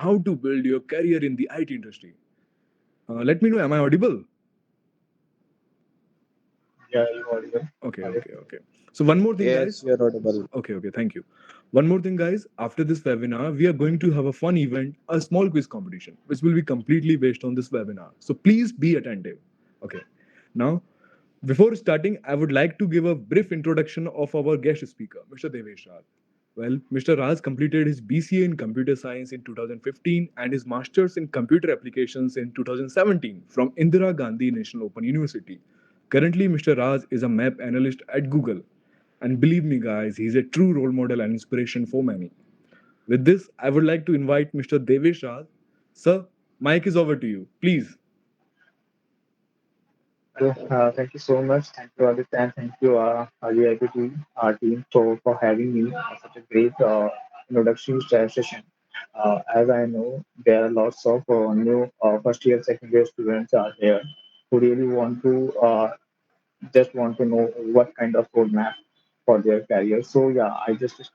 how to build your career in the IT industry. Let me know, am I audible? Yeah, you audible. Okay, Are you? okay, okay. So, one more thing, Yes, guys. you're audible. Okay, okay, thank you. One more thing, guys. After this webinar, we are going to have a fun event, a small quiz competition, which will be completely based on this webinar. So, please be attentive. Okay. Now, before starting, I would like to give a brief introduction of our guest speaker, Mr. Devesh Raj. Well, Mr. Raj completed his BCA in Computer Science in 2015 and his Masters in Computer Applications in 2017 from Indira Gandhi National Open University. Currently, Mr. Raj is a map analyst at Google. And believe me, guys, he's a true role model and inspiration for many. With this, I would like to invite Mr. Devesh Raj. Sir, mic is over to you. Please. Well, thank you so much. Thank you, Aditya, and thank you, VIP team, for having me on such a great introduction session. As I know, there are lots of new first year, second year students are here who really want to just want to know what kind of roadmap for their career. So yeah, I just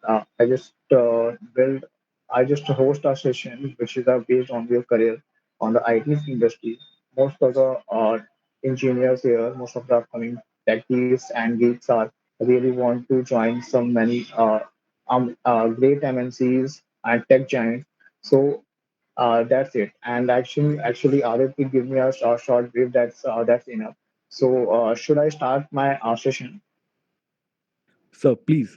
host a session which is based on your career on the IT industry. Most of the engineers here, most of the upcoming techies and geeks are really want to join some many great MNCs and tech giants. So that's it. And actually, Adit, give me a short brief. That's enough. So, should I start my session? Sir, please.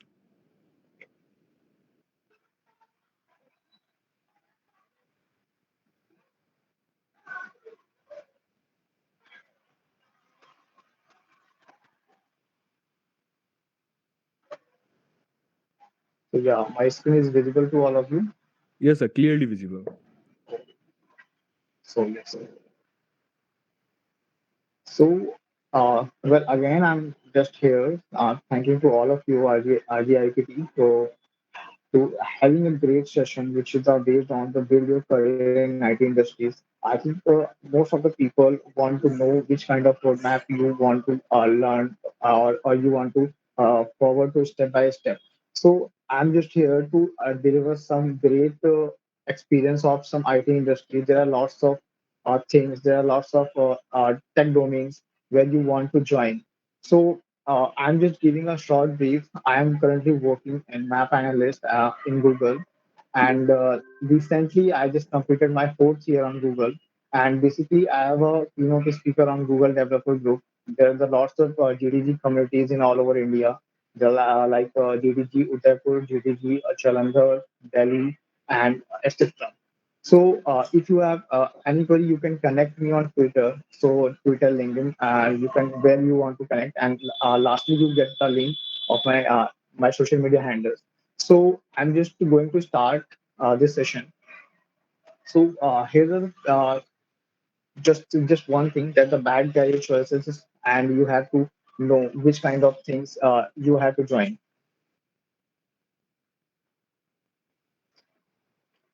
So, yeah, my screen is visible to all of you. Yes, sir, clearly visible. So, yes. So, well, again, I'm just here. Thanking to all of you, RGIPT, to having a great session, which is based on the build your career in IT industries. I think most of the people want to know which kind of roadmap you want to learn or you want to forward to step by step. So I'm just here to deliver some great experience of some IT industry. There are lots of things. There are lots of tech domains where you want to join. So I'm just giving a short brief. I am currently working in map analyst in Google, and recently I just completed my fourth year on Google. And basically, I have a keynote speaker on Google Developer Group. There's a lots of GDG communities in all over India. There are like GDG Udaipur, GDG Jalandhar, Delhi, and etc. So if you have anybody, you can connect me on Twitter. So Twitter, LinkedIn, you can where you want to connect. And lastly, you get the link of my social media handles. So I'm just going to start this session. So here's just one thing that the bad career choices is, and you have to know which kind of things you have to join.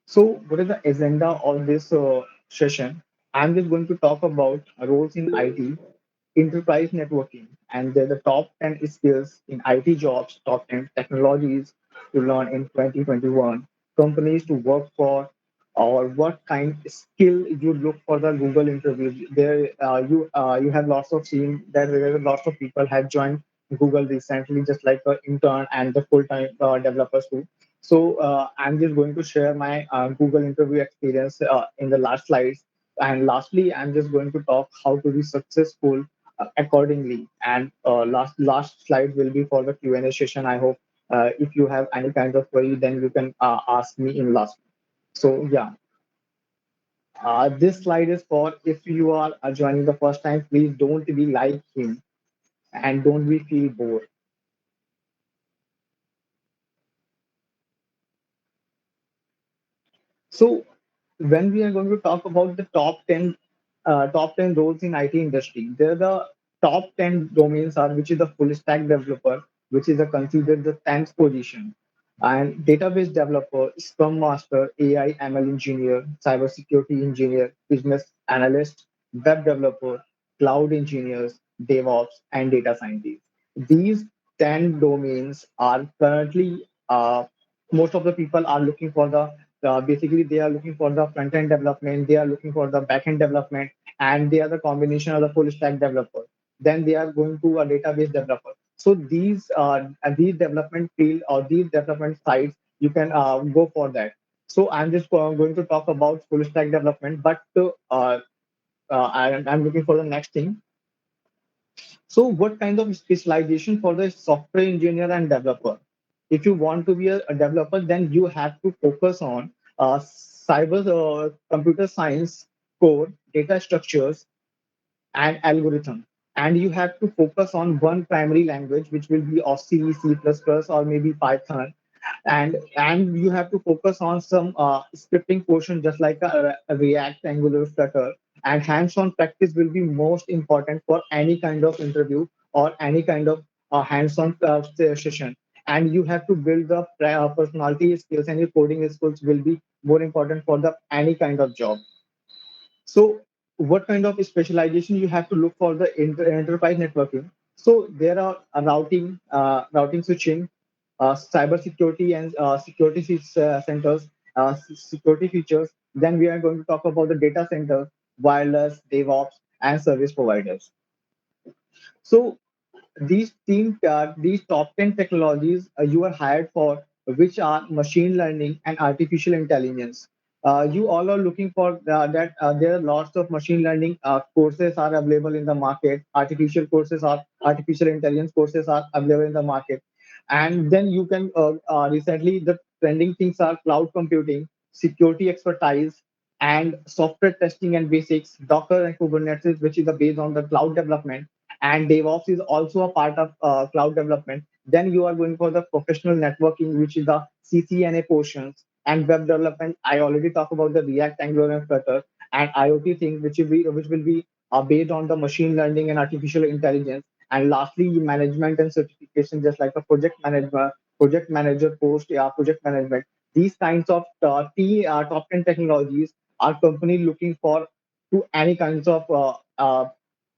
So, what is the agenda of this session? I'm just going to talk about roles in IT, enterprise networking, and the top 10 skills in IT jobs, top 10 technologies to learn in 2021, companies to work for, or what kind of skill you look for the Google interviews. There, you have lots of seen that there are lots of people have joined Google recently, just like the intern and the full-time developers too. So I'm just going to share my Google interview experience in the last slides. And lastly, I'm just going to talk how to be successful accordingly. And last slide will be for the Q&A session. I hope if you have any kind of query, then you can ask me in last. So yeah, this slide is for if you are joining the first time, please don't be like him and don't be feel bored. So when we are going to talk about the top 10 roles in IT industry, there are the top 10 domains are which is the full stack developer, which is a considered the 10th position, and database developer, Scrum Master, AI ML engineer, cybersecurity engineer, business analyst, web developer, cloud engineers, DevOps, and data scientists. These 10 domains are currently most of the people are looking for the basically they are looking for the front end development, they are looking for the back end development, and they are the combination of the full stack developer. Then they are going to a database developer. So these development field or these development sites, you can go for that. So I'm just going to talk about full stack development, but I'm looking for the next thing. So, what kind of specialization for the software engineer and developer? If you want to be a developer, then you have to focus on cyber computer science, core, data structures, and algorithm. And you have to focus on one primary language, which will be or C, C++, or maybe Python, and you have to focus on some scripting portion just like a React, Angular, Flutter, and hands-on practice will be most important for any kind of interview or any kind of hands-on session. And you have to build the personality skills, and your coding skills will be more important for the any kind of job. So, what kind of specialization you have to look for the enterprise networking? So there are routing switching, cyber security and security centers, security features. Then we are going to talk about the data center, wireless, DevOps, and service providers. So these top 10 technologies you are hired for, which are machine learning and artificial intelligence. You all are looking for that. There are lots of machine learning courses are available in the market. Artificial intelligence courses are available in the market. And then you can recently the trending things are cloud computing, security expertise, and software testing and basics, Docker and Kubernetes, which is based on the cloud development, and DevOps is also a part of cloud development. Then you are going for the professional networking, which is the CCNA portions, and web development. I already talked about the React, Angular, and Flutter, and IoT thing, which will be based on the machine learning and artificial intelligence. And lastly, management and certification, just like a project manager post, project management. These kinds of top 10 technologies are company looking for to any kinds of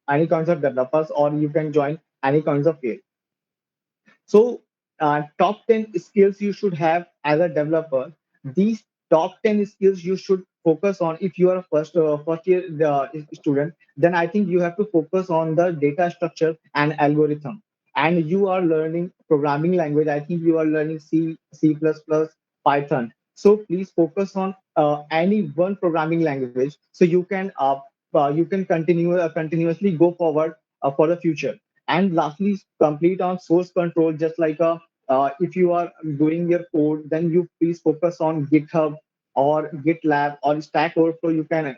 developers, or you can join any kinds of field. So, top 10 skills you should have as a developer. These top 10 skills you should focus on if you are a first year student. Then I think you have to focus on the data structure and algorithm. And you are learning programming language. I think you are learning C, C++, Python. So please focus on any one programming language so you can continuously go forward for the future. And lastly, complete on source control, just like if you are doing your code, then you please focus on GitHub or GitLab or Stack Overflow. You can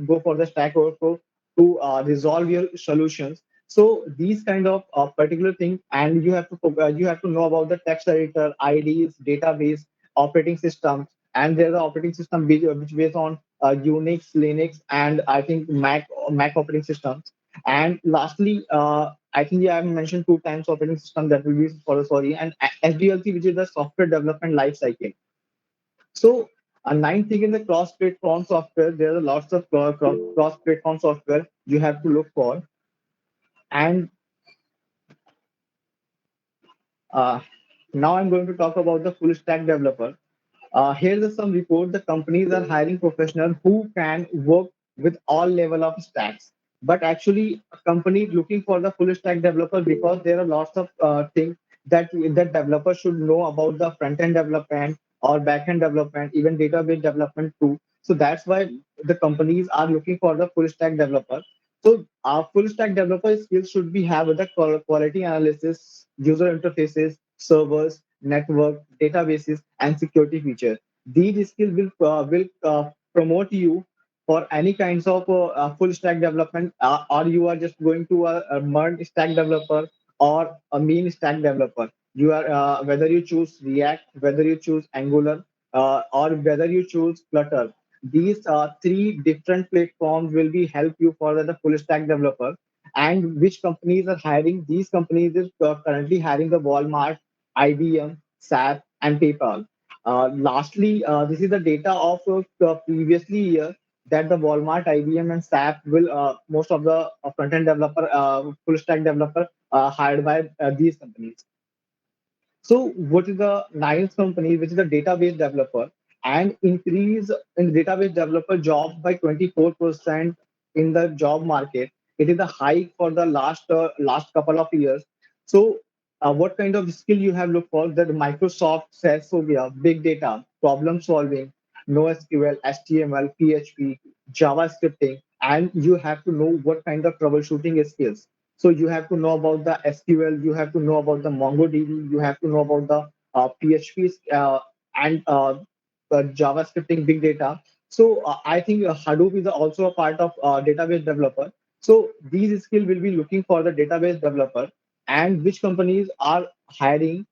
go for the Stack Overflow to resolve your solutions. So these kind of particular things, and you have to know about the text editor, IDs, database, operating systems, and there's an operating system which based on Unix, Linux, and I think Mac operating systems. And lastly, I think yeah, I mentioned two times operating system that will be for the sorry, and SDLC, which is the software development life cycle. So a ninth thing in the cross-platform software, there are lots of cross-platform software you have to look for. And uh, now I'm going to talk about the full stack developer. Here's some report. The companies are hiring professionals who can work with all level of stacks. But actually, a company looking for the full stack developer because there are lots of things that developer should know about the front end development or back end development, even database development too. So that's why the companies are looking for the full stack developer. So our full stack developer skills should be have the quality analysis, user interfaces, servers, network, databases, and security features. These skills will promote you for any kinds of full stack development, or you are just going to a MERN stack developer or a mean stack developer. You are whether you choose React, whether you choose Angular, or whether you choose Flutter. These three different platforms will be help you for the full stack developer. And which companies are hiring? These companies is currently hiring the Walmart, IBM, SAP, and PayPal. Lastly, this is the data of previously year that the Walmart, IBM, and SAP will most of the front-end developer, full stack developer hired by these companies. So what is the ninth company, which is the database developer? and increase in database developer job by 24% in the job market. It is a high for the last couple of years. So, what kind of skill you have looked for? That Microsoft says so. We have big data, problem solving, NoSQL, HTML, PHP, JavaScripting, and you have to know what kind of troubleshooting skills. So you have to know about the SQL, you have to know about the MongoDB, you have to know about the PHP and JavaScripting, big data. So I think Hadoop is also a part of database developer. So these skills will be looking for the database developer, and which companies are hiring.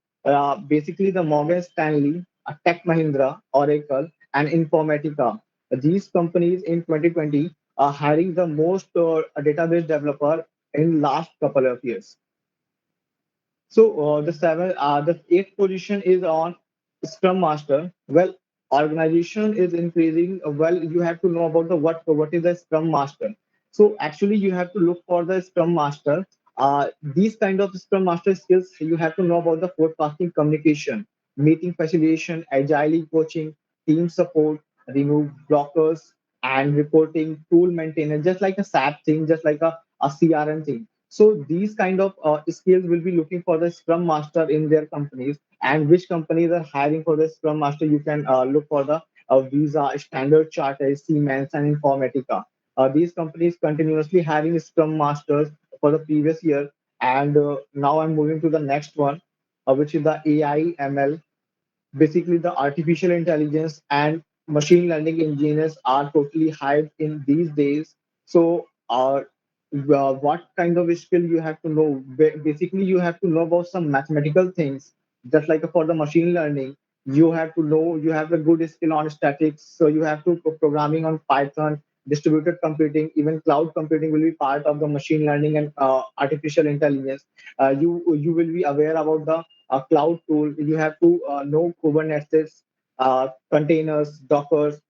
Basically, the Morgan Stanley, Tech Mahindra, Oracle, and Informatica. These companies in 2020 are hiring the most database developer in last couple of years. So the eighth position is on Scrum Master. Well, organization is increasing. Well, you have to know about the what is a Scrum Master. So actually, you have to look for the Scrum Master. These kind of Scrum Master skills you have to know about the forecasting, communication, meeting facilitation, agile coaching, team support, remove blockers, and reporting, tool maintenance, just like a SAP thing, just like a CRM thing. So these kind of skills will be looking for the Scrum Master in their companies, and which companies are hiring for the Scrum Master. You can look for the Visa, Standard Chartered, Siemens, and Informatica. These companies continuously hiring Scrum Masters for the previous year, and now I'm moving to the next one, which is the AI ML. Basically, the artificial intelligence and machine learning engineers are totally hyped in these days. So what kind of skill you have to know? Basically, you have to know about some mathematical things, just like for the machine learning. You have to know, you have a good skill on statics, so you have to programming on Python, distributed computing, even cloud computing will be part of the machine learning and artificial intelligence. You will be aware about the cloud tool. You have to know Kubernetes, containers, Dockers.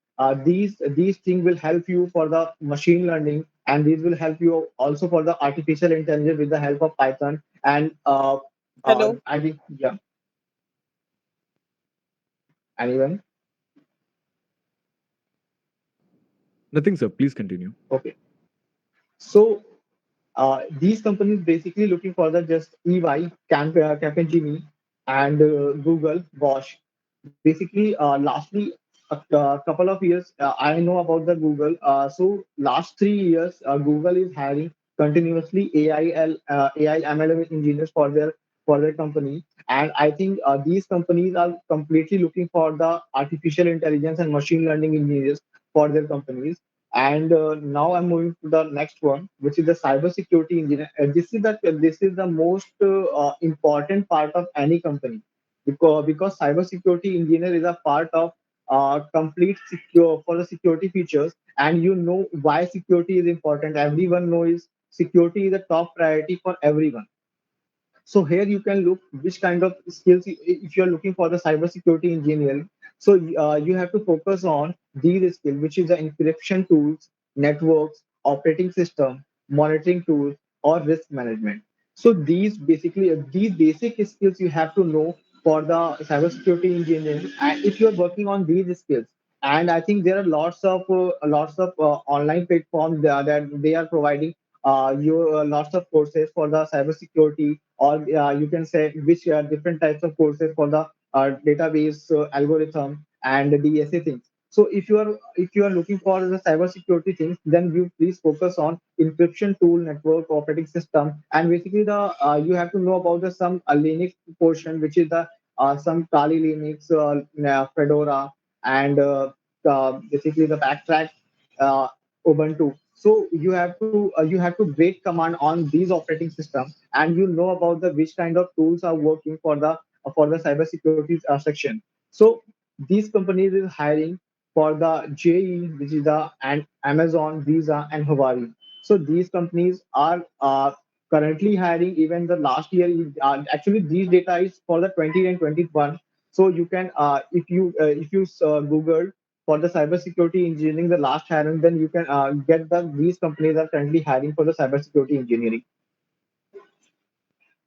These things will help you for the machine learning, and these will help you also for the artificial intelligence with the help of Python. And Hello. I think yeah, anyone? Nothing, sir. Please continue. Okay. So these companies basically looking for the just EY, Capgemini, and Google, Bosch. Basically, lastly, a couple of years, I know about the Google. So last 3 years, Google is hiring continuously AI ML engineers for their company, and I think these companies are completely looking for the artificial intelligence and machine learning engineers for their companies. And now I'm moving to the next one, which is the cybersecurity engineer. This is the most important part of any company, because cybersecurity engineer is a part of complete secure for the security features. And you know why security is important. Everyone knows security is a top priority for everyone. So here you can look which kind of skills if you're looking for the cybersecurity engineering. So you have to focus on these skills, which is the encryption tools, networks, operating system, monitoring tools, or risk management. So these basic skills you have to know for the cybersecurity engineering. And if you're working on these skills, and I think there are lots of online platforms that they are providing you lots of courses for the cybersecurity, or you can say which different types of courses for the database algorithm and the DSA things. So if you are looking for the cybersecurity things, then you please focus on encryption tool, network, operating system, and basically the you have to know about the some Linux portion, which is the some Kali Linux, Fedora, and basically the backtrack uh, Ubuntu. So you have to break command on these operating systems, and you know about the which kind of tools are working for the cybersecurity section. So these companies is hiring for the JE, which is the and Amazon, Visa, and Hawaii. So these companies are currently hiring. Even the last year, actually these data is for the 20 and 21. So you can if you Google for the cybersecurity engineering, the last hiring, then you can get these companies are currently hiring for the cybersecurity engineering.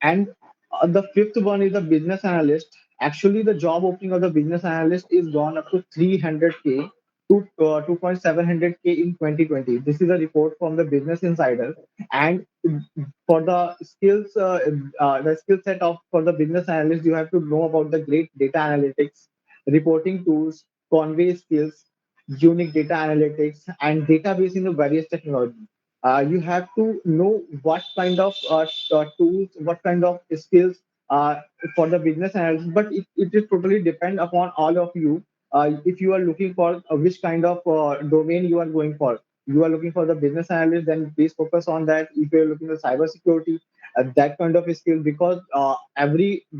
And the fifth one is the business analyst. Actually, the job opening of the business analyst is gone up to 300K to 2.700K in 2020. This is a report from the Business Insider. And for the skill set of for the business analyst, you have to know about the great data analytics, reporting tools, convey skills, unique data analytics, and database in the various technology. You have to know what kind of tools, what kind of skills for the business analysis, but it is totally depend upon all of you. If you are looking for which kind of domain you are going for, you are looking for the business analyst, then please focus on that. If you are looking for cyber security, that kind of skill, because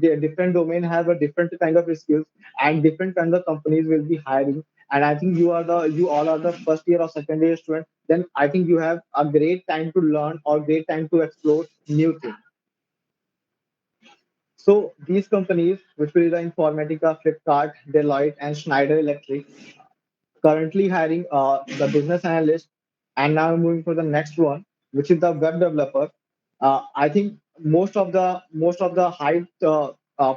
different domain have a different kind of skills, and different kind of companies will be hiring. And I think you all are the first year or second year student, then I think you have a great time to learn or great time to explore new things. So these companies, which will be the Informatica, Flipkart, Deloitte, and Schneider Electric, currently hiring the business analyst. And now moving for the next one, which is the web developer. I think most of the high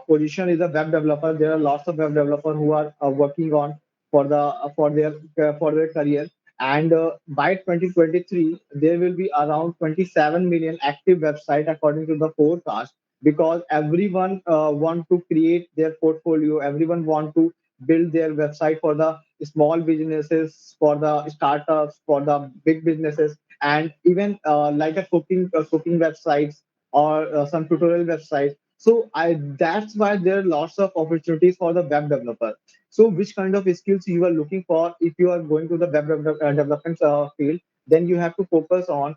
position is a web developer. There are lots of web developers who are working on for their career. And by 2023, there will be around 27 million active website according to the forecast, because everyone want to create their portfolio. Everyone want to build their website for the small businesses, for the startups, for the big businesses, and even like a cooking websites, or some tutorial websites. So I that's why there are lots of opportunities for the web developer. So which kind of skills you are looking for? If you are going to the development field, then you have to focus on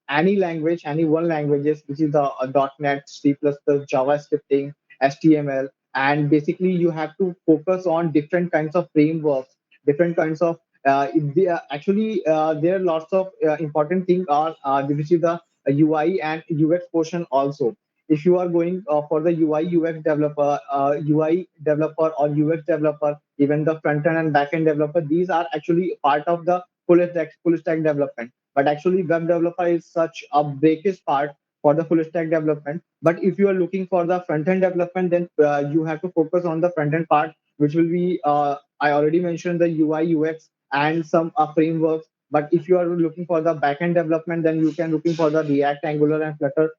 any language, any one languages, which is the .NET, C++, JavaScripting, HTML. And basically you have to focus on different kinds of frameworks, different kinds of actually there are lots of important things are which is the UI and UX portion also. If you are going for the UI developer or UX developer, even the front end and back end developer, these are actually part of the full stack development. But actually web developer is such a breakage part for the full stack development. But if you are looking for the front end development, then you have to focus on the front end part, which will be I already mentioned the UI UX and some frameworks. But if you are looking for the back end development, then you can looking for the React, Angular, and Flutter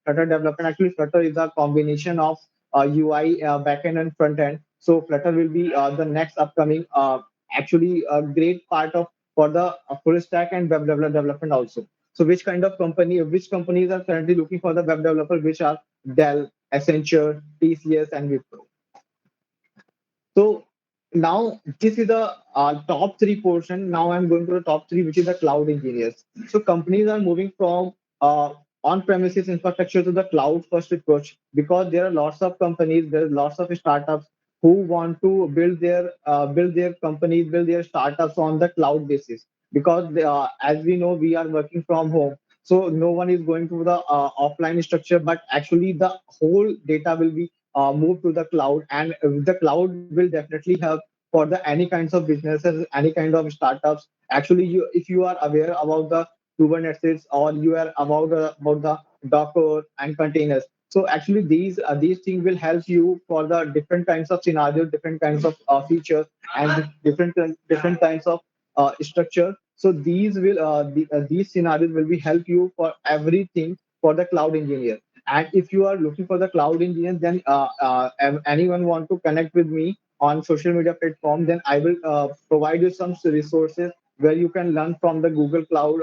development. Actually, Flutter is a combination of UI, backend, and front end. So Flutter will be the next upcoming, actually a great part of for the full stack and web development also. So which companies are currently looking for the web developer, which are Dell, Accenture, TCS, and Wipro. So now this is the top three portion. Now I'm going to the top three, which is the cloud engineers. So companies are moving from on-premises infrastructure to the cloud-first approach, because there are lots of companies, there are lots of startups who want to build their companies, build their startups on the cloud basis. Because as we know, we are working from home, so no one is going to the offline structure, but actually the whole data will be move to the cloud, and the cloud will definitely help for the any kinds of businesses, any kind of startups. Actually, you if you are aware about the Kubernetes, or you are about the Docker and containers. So actually, these things will help you for the different kinds of scenarios, different kinds of features, and different kinds of structure. So these scenarios will be help you for everything for the cloud engineer. And if you are looking for the cloud engineer, then anyone want to connect with me on social media platform, then I will provide you some resources where you can learn from the Google Cloud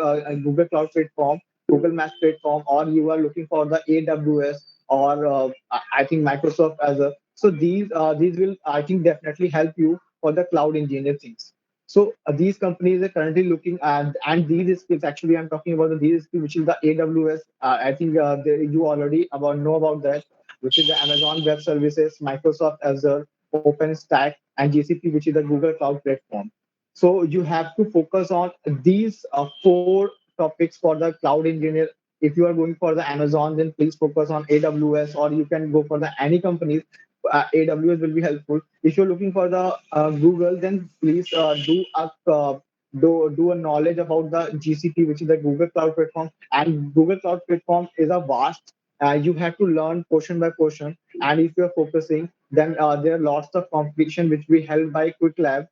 platform, Google Maps platform, or you are looking for the AWS, or I think Microsoft Azure. So these will, I think, definitely help you for the cloud engineer things. So these companies are currently looking at, and these skills, actually I'm talking about these skills, which is the AWS. I think you already know about that, which is the Amazon Web Services, Microsoft Azure, OpenStack, and GCP, which is the Google Cloud Platform. So you have to focus on these four topics for the cloud engineer. If you are going for the Amazon, then please focus on AWS, or you can go for the any companies. AWS will be helpful. If you're looking for the Google, then please do a knowledge about the GCP, which is the Google Cloud Platform. And Google Cloud Platform is a vast. You have to learn portion by portion. And if you're focusing, Then there are lots of competition which we held by Quick Lab,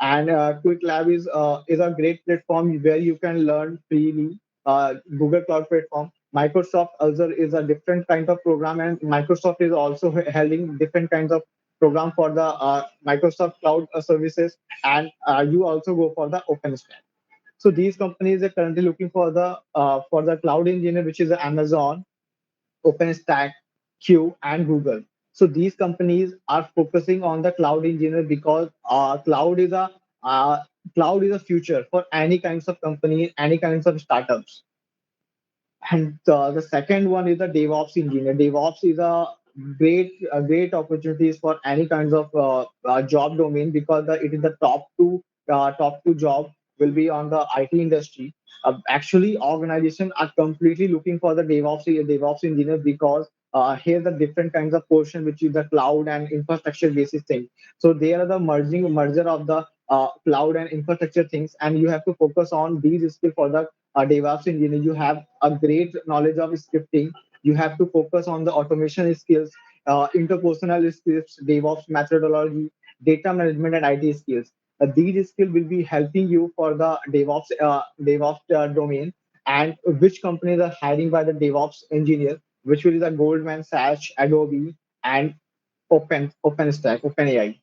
and Quick Lab is a great platform where you can learn freely. Google Cloud Platform, Microsoft Azure is a different kind of program, and Microsoft is also holding different kinds of program for the Microsoft Cloud services, and you also go for the OpenStack. So these companies are currently looking for the cloud engineer, which is Amazon, OpenStack, Q, and Google. So these companies are focusing on the cloud engineer because uh, cloud is a future for any kinds of company, any kinds of startups. And the second one is the DevOps engineer. DevOps is a great opportunities for any kinds of job domain because it is the top two job will be on the IT industry. Actually, organizations are completely looking for the DevOps engineer because here the different kinds of portion which is the cloud and infrastructure basis thing. So they are the merger of the cloud and infrastructure things, and you have to focus on these skills for the DevOps engineer. You have a great knowledge of scripting. You have to focus on the automation skills, interpersonal skills, DevOps methodology, data management, and IT skills. These skills will be helping you for the DevOps domain, and which companies are hiring by the DevOps engineer, which will be the Goldman Sachs, Adobe, and OpenStack, OpenAI.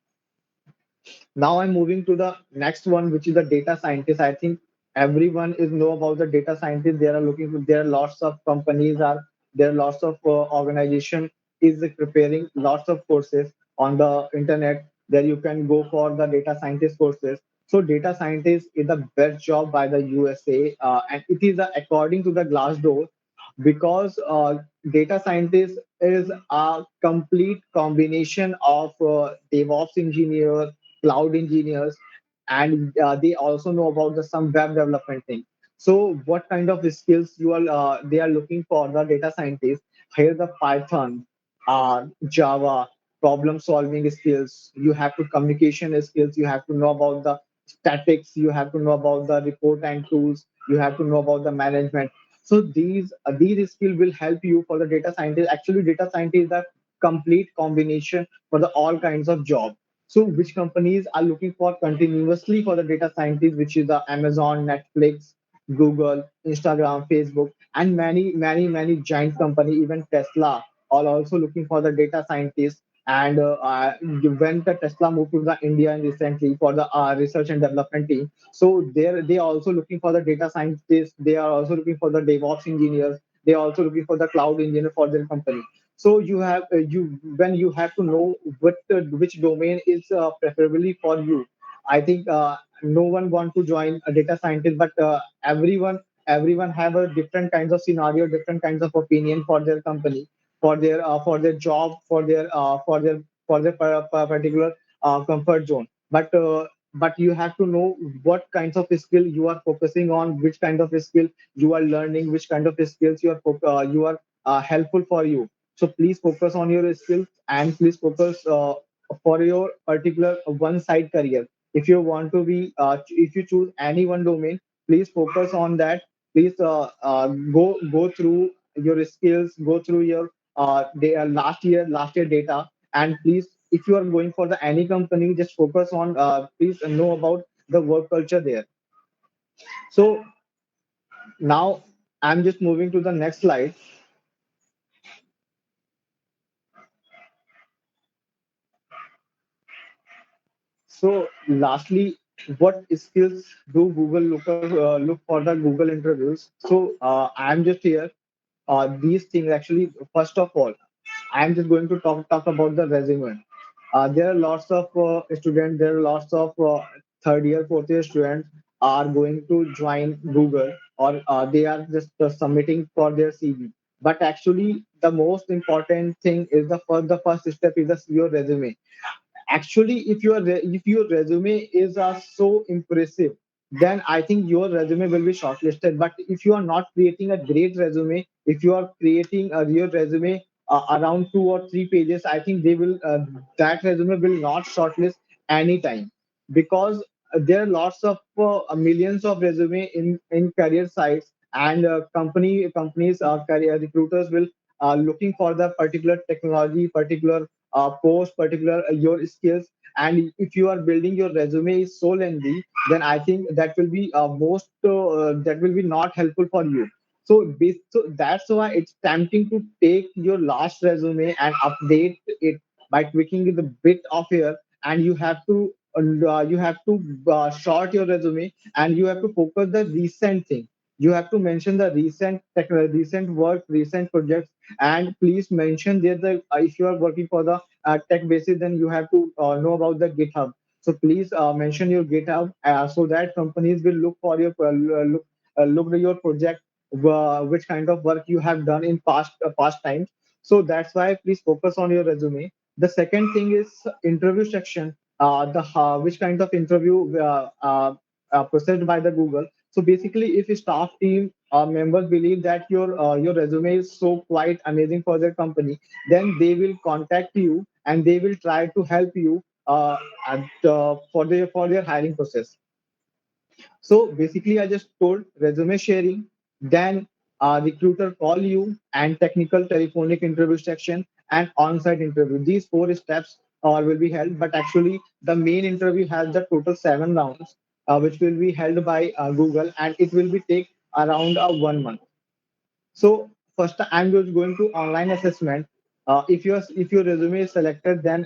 Now I'm moving to the next one, which is the data scientist. I think everyone is know about the data scientist. There are looking for, there are lots of companies are there are lots of organization is preparing lots of courses on the internet. There you can go for the data scientist courses. So data scientist is the best job by the USA, and it is according to the Glassdoor, because data scientist is a complete combination of DevOps engineer, cloud engineers, and they also know about the some web development thing. So what kind of skills you are they are looking for the data scientist? Here the Python, Java, problem solving skills. You have to communication skills. You have to know about the statics. You have to know about the report and tools. You have to know about the management. So these skills will help you for the data scientist. Actually, data scientist is a complete combination for the all kinds of job. So which companies are looking for continuously for the data scientists, which is the Amazon, Netflix, Google, Instagram, Facebook, and many giant company, even Tesla, are also looking for the data scientists. And when the Tesla moved to the India recently for the research and development team, so they are also looking for the data scientists. They are also looking for the DevOps engineers. They are also looking for the cloud engineer for their company. So you have you when you have to know which domain is preferably for you. I think no one want to join a data scientist, but everyone have a different kinds of scenario, different kinds of opinion for their company, for their job, for their particular comfort zone. But you have to know what kinds of skill you are focusing on, which kind of skill you are learning, which kind of skills you are helpful for you. So please focus on your skills, and please focus for your particular one side career. If you want to be if you choose any one domain, please focus on that. Please go through your skills, go through your last year data, and please, if you are going for the any company, just focus on please know about the work culture there. So now I'm just moving to the next slide. So, lastly, what skills do Google look for the Google interviews? So, I'm just here. These things actually, first of all, I'm just going to talk about the resume. There are lots of students. There are lots of third year, fourth year students are going to join Google, or they are just submitting for their CV. But actually, the most important thing is the first step is your resume. Actually, if your resume is so impressive, then I think your resume will be shortlisted. But if you are not creating a great resume, if you are creating a real resume around 2 or 3 pages, I think they will that resume will not shortlist anytime, because there are lots of millions of resume in career sites, and companies career recruiters will looking for the particular technology, particular post particular your skills. And if you are building your resume is so lengthy, then I think that will be most that will be not helpful for you. So that's why it's tempting to take your last resume and update it by tweaking the bit of here. And you have to short your resume, and you have to focus the recent thing. You have to mention the recent work, recent projects. And please mention that if you are working for the tech basis, then you have to know about the GitHub. So please mention your GitHub, so that companies will look for your look at your project, which kind of work you have done in past times. So that's why please focus on your resume. The second thing is interview section. The Which kind of interview processed by the Google. So basically, if a staff team members believe that your resume is so quite amazing for their company, then they will contact you and they will try to help you for their hiring process. So basically, I just told resume sharing, then recruiter call you, and technical telephonic interview section, and on-site interview. These four steps will be held, but actually the main interview has the total 7 rounds, which will be held by Google, and it will be take around 1 month. So first, I'm just going to online assessment. If your resume is selected, then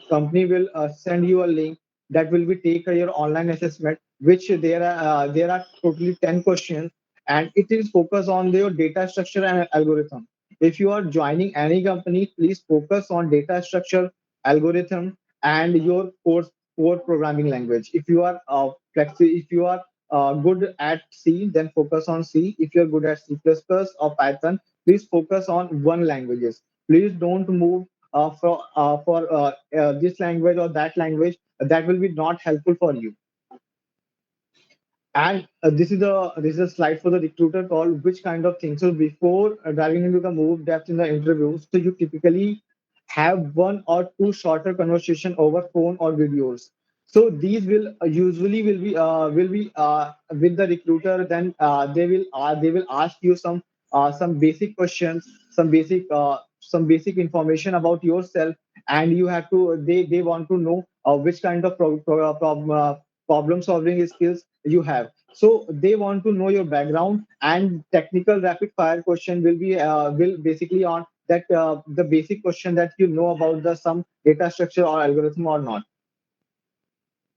company will send you a link that will be take your online assessment, which there are totally 10 questions, and it is focused on your data structure and algorithm. If you are joining any company, please focus on data structure, algorithm, and your core programming language. If you are good at C, then focus on C. If you're good at C++ or Python, please focus on one languages. Please don't move for this language or that language. That will be not helpful for you. And this is a slide for the recruiter call. Which kind of thing? So before diving into the move depth in the interview, so you typically have one or two shorter conversation over phone or videos. So these will usually will be with the recruiter. Then they will ask you some basic questions, some basic information about yourself, and you have to they want to know which kind of problem solving skills you have. So they want to know your background, and technical rapid fire question will basically on that the basic question that you know about the some data structure or algorithm or not.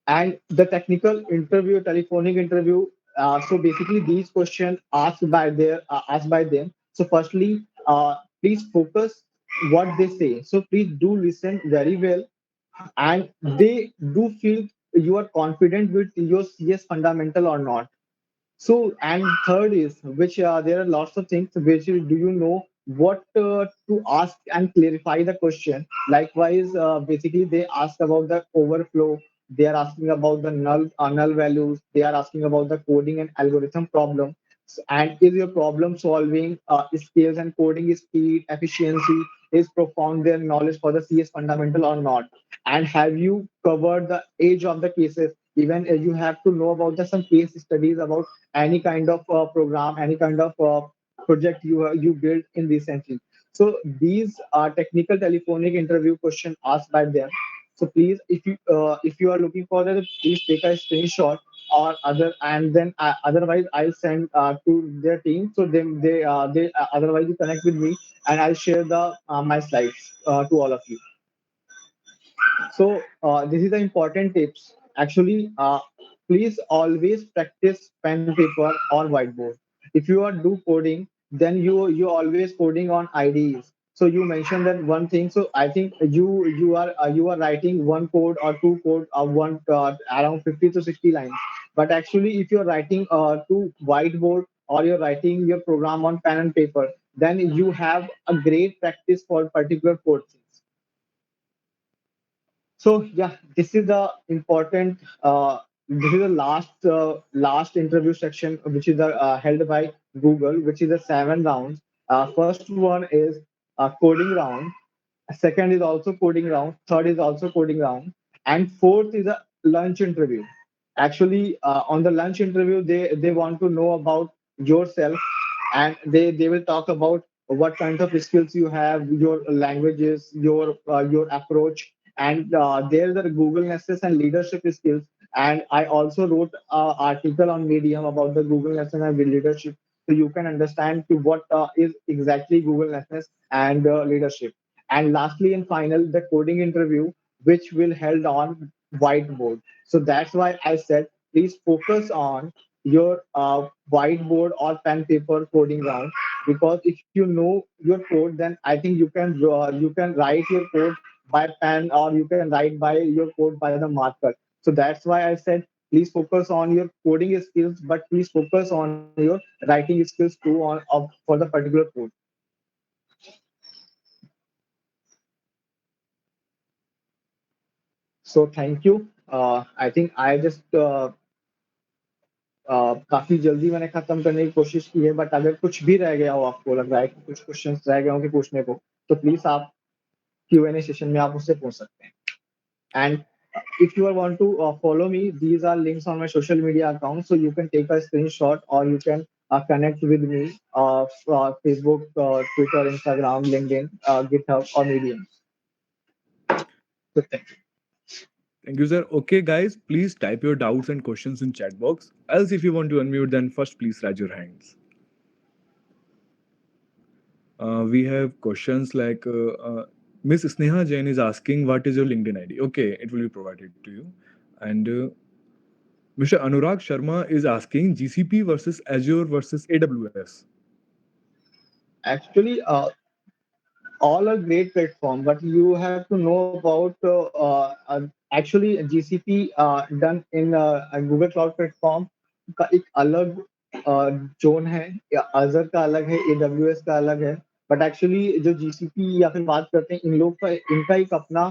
And the technical interview, telephonic interview. So basically, these questions asked by them. So firstly, please focus what they say. So please do listen very well, and they do feel you are confident with your CS fundamental or not. So, and third is which there are lots of things which do you know what to ask and clarify the question. Likewise, basically they ask about the overflow. They are asking about the null values. They are asking about the coding and algorithm problem. And is your problem solving skills and coding speed, efficiency, is profound their knowledge for the CS fundamental or not? And have you covered the age of the cases? Even you have to know about the some case studies about any kind of program, any kind of project you built in recently. So these are technical telephonic interview question asked by them. So please, if you are looking for that, please take a screenshot or other, and then otherwise I'll send to their team. So they otherwise you connect with me, and I'll share the my slides to all of you. So this is the important tips. Actually, please always practice pen paper or whiteboard. If you are do coding, then you always coding on IDEs. So you mentioned that one thing. So I think you are writing one code or two code one around 50 to 60 lines. But actually, if you're writing to whiteboard or you're writing your program on pen and paper, then you have a great practice for particular code things. So yeah, this is the important. This is the last interview section, which is held by Google, which is the 7 rounds. First one is a coding round. Second is also coding round. Third is also coding round, and fourth is a lunch interview. Actually, on the lunch interview, they want to know about yourself, and they will talk about what kind of skills you have, your languages, your approach, and there the Google Nessus and leadership skills. And I also wrote an article on Medium about the Google Nessus and leadership, so you can understand to what is exactly Google Nessus and leadership. And lastly and final, the coding interview, which will held on whiteboard. So that's why I said please focus on your whiteboard or pen paper coding round, because if you know your code, then I think you can write your code by pen, or you can write by your code by the marker. So that's why I said please focus on your coding skills, but please focus on your writing skills too for the particular code. So thank you. I think I just काफी जल्दी मैंने खत्म करने की कोशिश की है, but अगर कुछ भी रह गया हो, आपको लग रहा है कि कुछ क्वेश्चंस रह गए होंगे पूछने को, तो प्लीज आप Q&A सेशन में आप उससे पूछ सकते हैं. And if you want to follow me, these are links on my social media account, so you can take a screenshot or you can connect with me Facebook, Twitter, Instagram, LinkedIn, GitHub, or Medium. So thank you. Thank you, sir. Okay, guys, please type your doubts and questions in chat box. Else, if you want to unmute, then first please raise your hands. We have questions like Miss Sneha Jain is asking, "What is your LinkedIn ID?" Okay, it will be provided to you. And Mr. Anurag Sharma is asking, GCP versus Azure versus AWS. Actually, all are great platform, but you have to know about actually GCP done in Google Cloud Platform का एक अलग zone है, या अजर का अलग है, AWS का अलग है. बट एक्चुअली जो GCP या फिर बात करते हैं, इन लोग का इनका एक अपना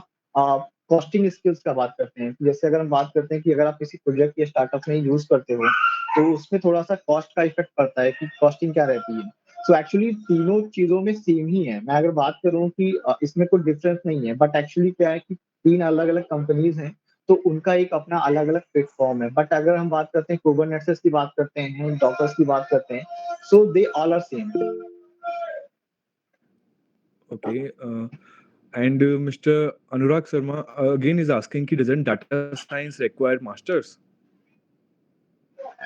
कॉस्टिंग स्किल्स का बात करते हैं. जैसे अगर हम बात करते हैं कि अगर आप किसी प्रोजेक्ट या स्टार्टअप में यूज करते हो, तो उसमें थोड़ा सा कॉस्ट का इफेक्ट पड़ता है कि कॉस्टिंग क्या रहती है. सो एक्चुअली तीनों चीजों में सेम ही है. मैं अगर बात करूं कि इसमें कोई डिफरेंस नहीं है, बट एक्चुअली क्या है कि तीन अलग अलग कंपनीज हैं, तो उनका एक अपना अलग अलग प्लेटफॉर्म है. बट अगर हम बात करते हैं कुबरनेटिस की बात करते हैं, डॉकर्स की बात करते हैं, so they all are same. Okay. And Mr. Anurag Sharma again is asking, doesn't data science require masters?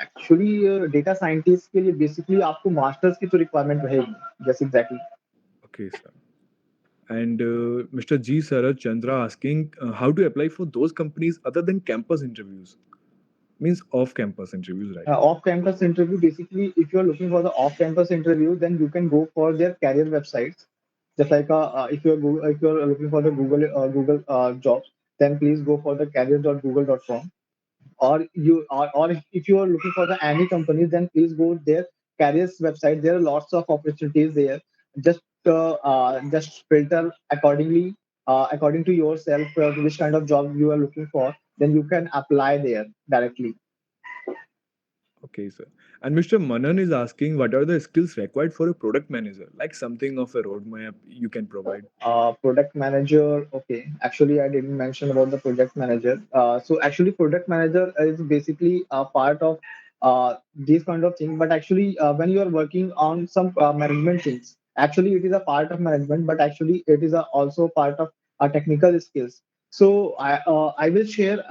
Actually data scientist के लिए बेसिकली आपको मास्टर्स की तो रिक्वायरमेंट रहेगी. जैसे exactly. Okay, sir. And Mr. G. Saraj Chandra asking, how to apply for those companies other than campus interviews? Means off-campus interviews, right? Off-campus interview, basically, if you're looking for the off-campus interview, then you can go for their career websites. Just like if you're looking for the Google jobs, then please go for the career.google.com. Or if you are looking for the any companies, then please go their careers website. There are lots of opportunities there. Just filter accordingly, according to yourself, which kind of job you are looking for. Then you can apply there directly. Okay, sir. And Mr. Manan is asking, what are the skills required for a product manager? Like something of a roadmap you can provide. Product manager. Okay, actually, I didn't mention about the project manager. So actually, product manager is basically a part of these kind of things. But actually, when you are working on some management things, actually it is a part of management. But actually, it is also part of technical skills. So I will share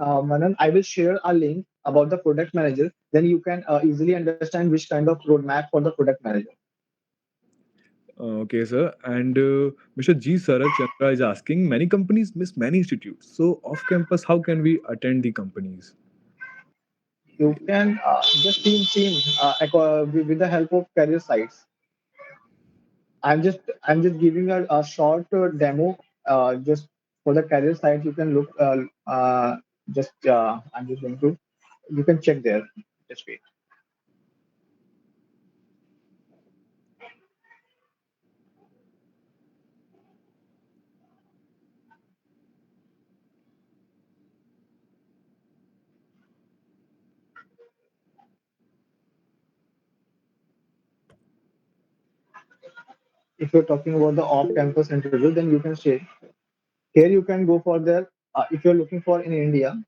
Manan. I will share a link about the product manager. Then you can easily understand which kind of roadmap for the product manager. Okay, sir. And Mr. G. Saraj Chandra is asking, many companies miss many institutes. So off-campus, how can we attend the companies? You can just team with the help of career sites. I'm just giving a short demo just for the career site. You can look just I'm just going to you can check there. Just wait. If you're talking about the off-campus interview, then you can say here you can go for the if you're looking for in India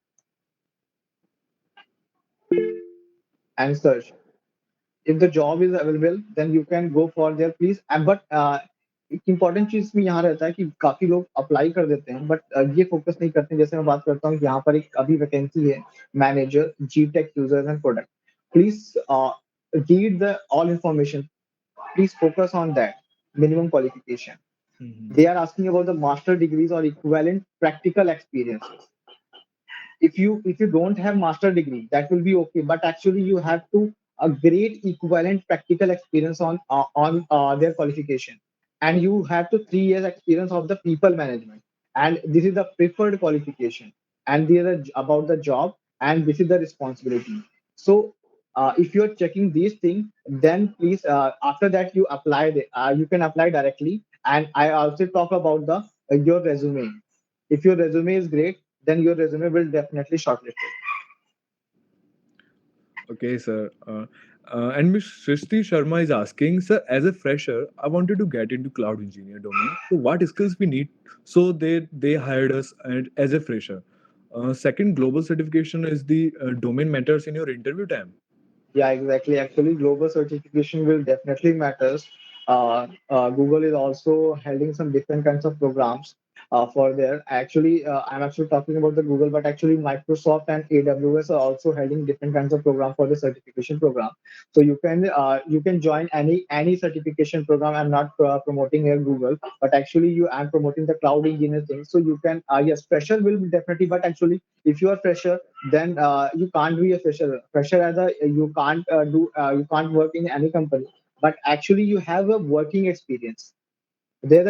and search. if the job is available then you can go for there please. But एक important चीज भी यहाँ रहता है कि काफी लोग apply कर देते हैं बट ये फोकस नहीं करते हैं। जैसे मैं बात करता हूँ कि यहाँ पर एक अभी वैकेंसी है manager G tech users and product. Please read the all information, please focus on that minimum qualification. Mhm. They are asking about the master degrees or equivalent practical experiences. If you don't have master degree that will be okay, but actually you have to a great equivalent practical experience on their qualification, and you have to 3 years experience of the people management, and this is the preferred qualification, and these are about the job, and this is the responsibility. So if you're checking these things, then please after that you you can apply directly. And I also talk about the your resume. If your resume is great, then your resume will definitely shortlisted. Okay, sir. And Ms. Srishti Sharma is asking, sir, as a fresher, I wanted to get into cloud engineer domain. So what skills we need? So they hired us and as a fresher. Second, global certification is the domain matters in your interview time. Yeah, exactly. Actually, global certification will definitely matters. Google is also holding some different kinds of programs for there. Actually, I'm actually talking about the Google, but actually Microsoft and AWS are also holding different kinds of program for the certification program. So you can join any certification program. I'm not promoting here Google, but actually you I'm promoting the cloud engineer thing. So you can yes, fresher will be definitely, but actually if you are fresher, then you can't be a fresher. Fresher as a you can't work in any company, but actually you have a working experience. There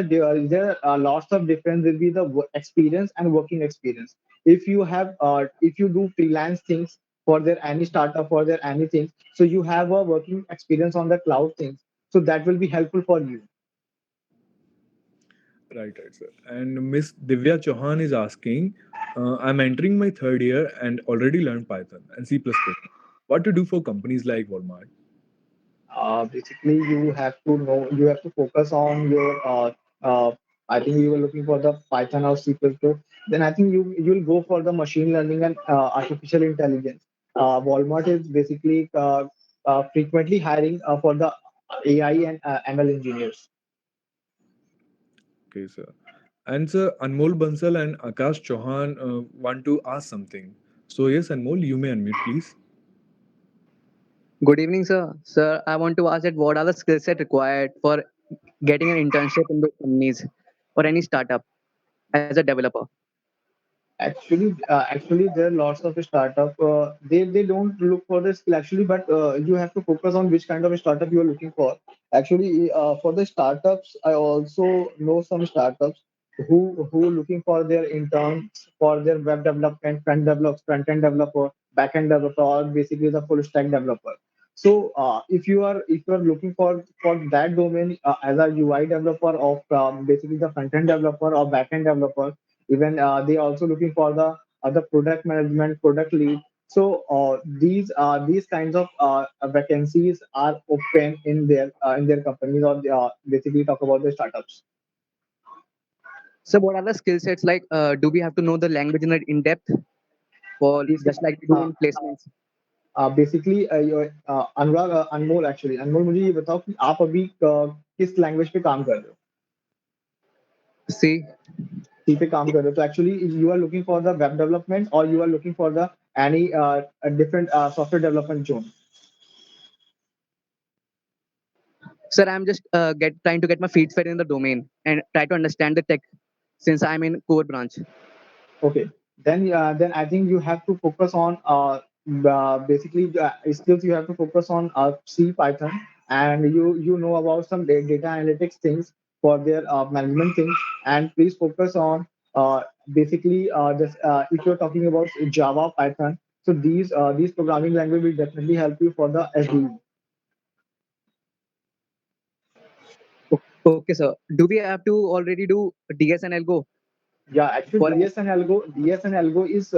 are lots of difference will be the experience and working experience. If you do freelance things for their any startup for their anything, so you have a working experience on the cloud things. So that will be helpful for you. Right, sir. And Miss Divya Chauhan is asking, I'm entering my third year and already learned Python and C++. What to do for companies like Walmart? Basically you have to focus on your uh, I think you were looking for the Python or C++, then I think you'll go for the machine learning and artificial intelligence. Walmart is basically frequently hiring for the AI and ML engineers. Okay, sir. And sir, Anmol Bansal and Akash Chauhan want to ask something. So yes, Anmol, you may unmute, please. Good evening, sir. Sir, I want to ask that what are the skill set required for getting an internship in those companies or any startup as a developer? Actually, there are lots of startup. They don't look for the skill actually, but you have to focus on which kind of a startup you are looking for. Actually, for the startups, I also know some startups who looking for their interns for their web development, front end developer, back end developer, or basically the full stack developer. So if you are looking for that domain as a UI developer of basically the front end developer or back end developer, even they also looking for the other product management product lead. So these kinds of vacancies are open in their companies, or basically talk about the startups. So, what are the skill sets like? Do we have to know the language in depth for Basically, just like we do in placements? Basically Anurag Anmol actually Anmol मुझे ये बताओ कि आप अभी किस language पे काम कर रहे हो। See, सी पे काम कर रहे हो तो actually you are looking for the web development और you are looking for the any different software development zone. sir, I'm just get trying to get my feet fed in the domain and try to understand the tech since I'm in core branch. Okay, then I think you have to focus on basically skills. You have to focus on C Python, and you know about some data analytics things for their management things. And please focus on basically this if you're talking about Java, Python. So these programming language will definitely help you for the SDE. Okay, sir. Do we have to already do DS and Algo Yeah, actually for DS and Algo is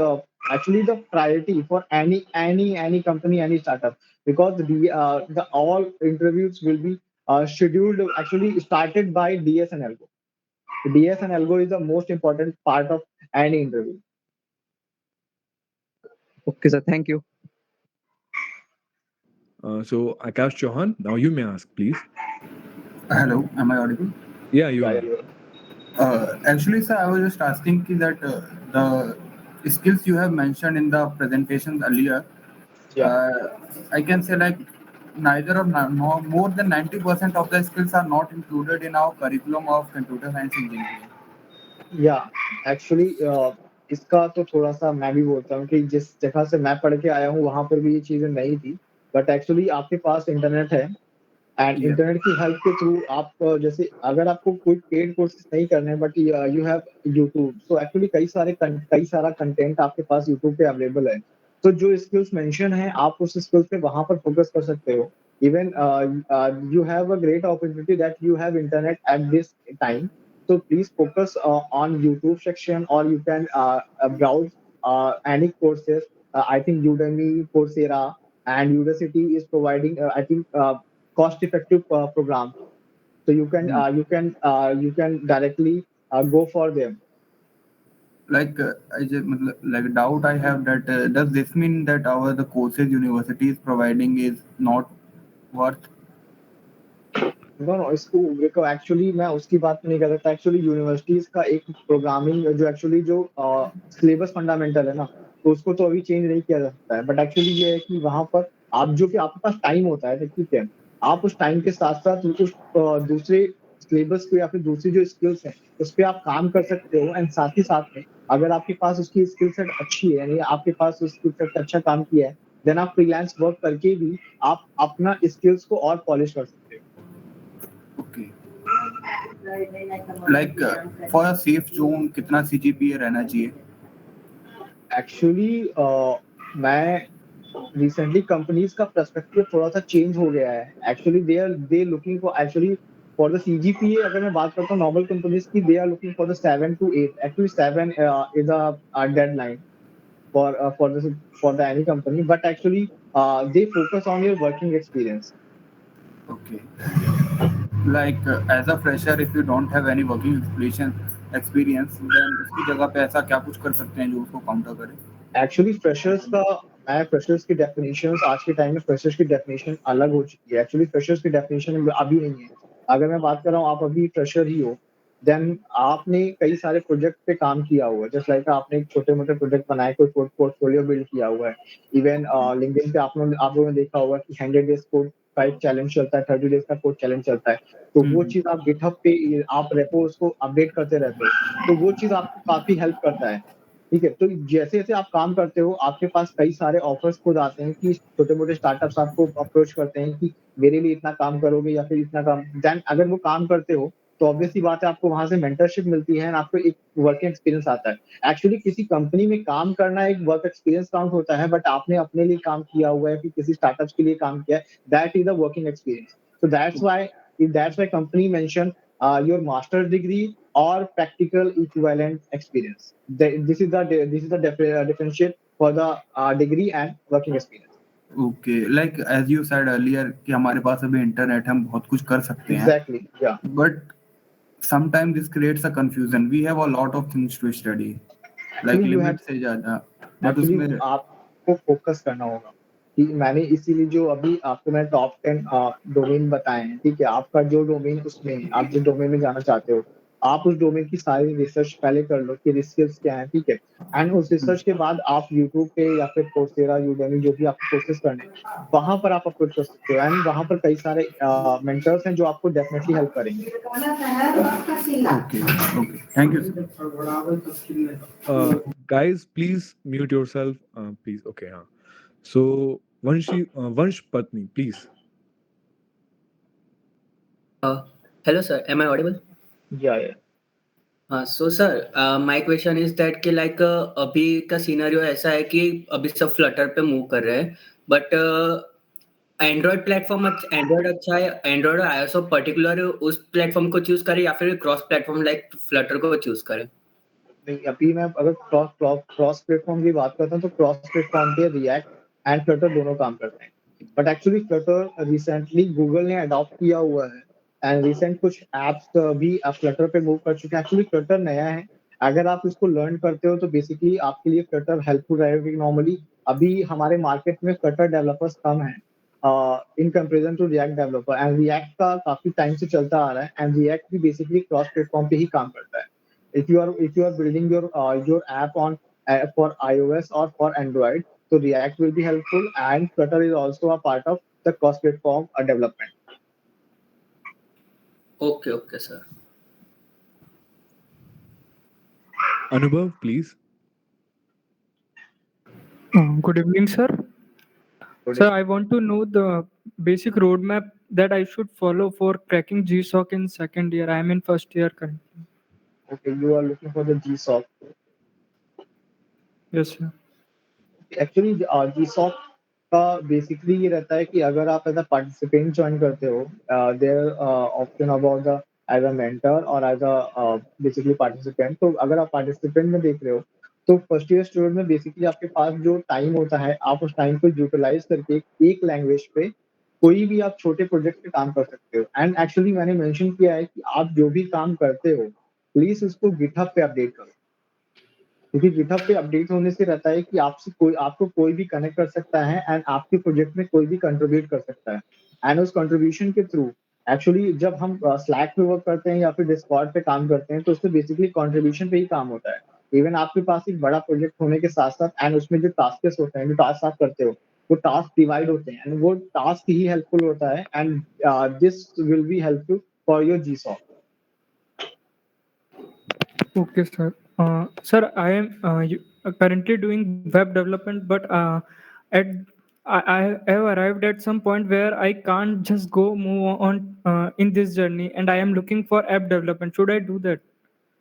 actually the priority for any company, any startup, because the all interviews will be scheduled actually started by DS and Algo. DS and Algo is the most important part of any interview. Okay, sir. Thank you. So Akash Chauhan, now you may ask, please. Hello, am I audible? Yeah, you Yeah, are. yeah, Actually, sir, I was just asking that the skills you have mentioned in the presentations earlier, yeah. uh, I can say like neither or no, more than 90% of the skills are not included in our curriculum of computer science engineering. या actually इसका तो थोड़ा सा मैं भी बोलता हूँ कि जिस जगह से मैं पढ़ के आया हूँ वहां पर भी ये चीजें नहीं थी बट एक्चुअली आपके पास इंटरनेट है एंड Yeah. इंटरनेट की हेल्प के थ्रू आप जैसे अगर आपको कोई पेड कोर्सेज नहीं करने हैं but you have YouTube so actually कई सारा कंटेंट आपके पास यूट्यूब पे अवेलेबल है तो जो स्किल्स मेंशन है आप उस स्किल्स पे वहां पर फोकस कर सकते हो even you have a great opportunity that you have internet at this time so please focus on YouTube section or you can browse any courses. I think Udemy, Coursera, and Udacity is providing I think cost-effective program. So Hmm. you can directly go for them. Like I just like doubt I have that does this mean that our the courses university is providing is not worth? No no इसको देखो actually मैं उसकी बात नहीं कर सकता actually universities का एक प्रोग्रामिंग जो एक्चुअली जो सिलेबस फंडामेंटल है ना तो उसको तो अभी चेंज नहीं किया जा सकता है बट एक्चुअली ये है कि वहां पर आप जो कि आपके पास टाइम होता है ठीक है आप उस टाइम के साथ साथ उस दूसरे सिलेबस को या फिर दूसरी जो स्किल्स है उस पर आप काम कर सकते हो एंड साथ ही साथ में अगर आपके पास उसकी स्किल सेट अच्छी है यानी आपके पास उस स्किल सेट अच्छा काम किया है देन आप फ्रीलांस वर्क करके भी आप अपना स्किल्स को और पॉलिश कर सकते हो Okay. Like for a safe zone कितना CGPA रहना चाहिए? एक्चुअली मैं रिसेंटली कंपनीज का पर्सपेक्टिव थोड़ा सा चेंज हो गया है actually they looking for actually for the CGPA अगर मैं बात करता हूँ नॉर्मल कंपनीज की they are looking for the 7 to 8 actually 7 is a deadline for the any company but actually they focus on your working experience. Okay. Like as a fresher, if you don't have any working experience, then उसकी जगह पे ऐसा क्या कुछ कर सकते हैं जो उसको काउंटर करे? एक्चुअली फ्रेशर्स का मैं फ्रेशर्स की डेफिनेशन आज के टाइम में फ्रेशर्स की डेफिनेशन अलग हो चुकी है एक्चुअली फ्रेशर्स की डेफिनेशन अभी नहीं है अगर मैं बात कर रहा हूँ आप अभी फ्रेशर ही हो देन आपने कई सारे प्रोजेक्ट पे काम किया हुआ है जस्ट लाइक आपने एक छोटे मोटे प्रोजेक्ट बनाए कोई पोर्टफोलियो बिल्ड किया हुआ है इवन लिंक्डइन पे आप लोगों ने देखा होगा कि 100 डेज कोड का एक चैलेंज चलता है 30 डेज का कोड चैलेंज चलता है तो वो चीज आप गिटहब पे आप रेपो उसको अपडेट करते रहते हो तो वो चीज आपको काफी हेल्प करता है ठीक है तो जैसे जैसे आप काम करते हो आपके पास कई सारे ऑफर्स खुद आते हैं कि छोटे मोटे स्टार्टअप्स आपको अप्रोच करते हैं कि मेरे लिए इतना काम करोगे या फिर इतना काम देन अगर वो काम करते हो तो ऑब्वियसली बात है आपको वहां से मेंटरशिप मिलती है और आपको एक वर्किंग एक्सपीरियंस आता है एक्चुअली किसी कंपनी में काम करना एक वर्क एक्सपीरियंस काउंट होता है बट आपने अपने लिए काम किया हुआ है कि किसी स्टार्टअप के लिए काम किया है that is the working experience so that's why company mention your master's degree or practical equivalent experience. This is the differentiate for the degree and working experience. Okay, like as you said earlier कि हमारे पास अभी internet हम बहुत कुछ कर सकते हैं, Exactly. Yeah. but sometimes this creates a confusion. We have a lot of things to study, like Actually, you have limit से ज्यादा, but एक्चुअली उसमें आपको फोकस करना होगा कि मैंने इसीलिए जो अभी आपको मैं टॉप 10 डोमेन बताए हैं ठीक है आपका जो डोमेन उसमें है आप जिस डोमेन में जाना चाहते हो आप उस डोमेन की सारी रिसर्च पहले कर लो कि स्किल्स क्या है ठीक है एंड उस रिसर्च के बाद आप यूट्यूब पे या फिर कोर्सेरा यूडेमी जो भी आपको कोर्सेज करने हैं वहां पर आप अप्रोच कर सकते हो एंड वहां पर कई सारे मेंटर्स हैं जो आपको डेफिनेटली हेल्प करेंगे. okay, okay. Thank you, sir. Guys, please mute yourself. Please. Okay. So Vansh Patni, please. Uh, Hello, sir. Am I audible? Yeah. So sir, my question is that कि like अभी का scenario ऐसा है कि अभी सब Flutter पे move कर रहे हैं बट एंड्रॉयड प्लेटफॉर्म एंड्रॉयड अच्छा है एंड्रॉयड और आईओएस पर्टिकुलर उस प्लेटफॉर्म को चूज करें या फिर क्रॉस प्लेटफॉर्म लाइक फ्लटर को चूज करें. नहीं अभी मैं अगर क्रॉस प्लेटफॉर्म की बात करता हूँ तो क्रॉस प्लेटफॉर्म पे रिएक्ट एंड फ्लटर दोनों काम करते हैं but actually Flutter recently Google ने अडॉप्ट किया हुआ है एंड रिसेंट कुछ एप्स भी फ्लटर पे मूव कर चुके हैं एक्चुअली फ्लटर नया है अगर आप इसको लर्न करते हो तो बेसिकली आपके लिए फ्लटर हेल्पफुल रहेगा क्योंकि नॉर्मली अभी हमारे मार्केट में फ्लटर डेवलपर्स कम हैं in comparison to React developer, and React का काफी टाइम से चलता आ रहा है, and React भी basically क्रॉस प्लेटफॉर्म पे ही काम करता है. If you are building your app on for iOS or for Android, so React will be helpful, and Flutter is also a part of the cross platform development. Okay, sir. Anubhav, please. Good evening, sir. Good Sir, I want to know the basic roadmap that I should follow for cracking GSOC in second year. I am in first year currently. Okay, you are looking for the GSOC. Yes, sir. Actually GSOC का basically ये रहता है कि अगर आप as a participant join करते हो, there option about the as a mentor और एज अ बेसिकली पार्टिसिपेंट. तो अगर आप पार्टिसिपेंट में देख रहे हो, तो फर्स्ट ईयर स्टूडेंट में बेसिकली आपके पास जो टाइम होता है, आप उस टाइम को यूटिलाइज करके एक लैंग्वेज पे कोई भी आप छोटे प्रोजेक्ट पे काम कर सकते हो. एंड एक्चुअली मैंने मेंशन किया है कि आप जो भी काम करते हो, प्लीज उसको गिटहब पे अपडेट करो, क्योंकि गिटहब पे अपडेट होने से रहता है कि आपको कोई भी कनेक्ट कर सकता है, एंड आपके प्रोजेक्ट में कोई भी कंट्रीब्यूट कर सकता है. एंड उस कंट्रीब्यूशन के थ्रू एक्चुअली जब हम स्लैक पे वर्क करते हैं या फिर डिस्कॉर्ड पे काम करते हैं, तो उससे बेसिकली कंट्रीब्यूशन पे ही काम होता है. इवन आपके पास एक बड़ा प्रोजेक्ट होने के साथ साथ एंड उसमें जो टास्क होते हैं, जो टास्क आप करते हो, वो टास्क डिवाइड होते हैं, एंड वो टास्क ही हेल्पफुल होता है. And this will be helpful for your GSOC. Okay, sir. Sir, I am currently doing web development, but at I have arrived at some point where I can't just go move on in this journey, and I am looking for app development. Should I do that?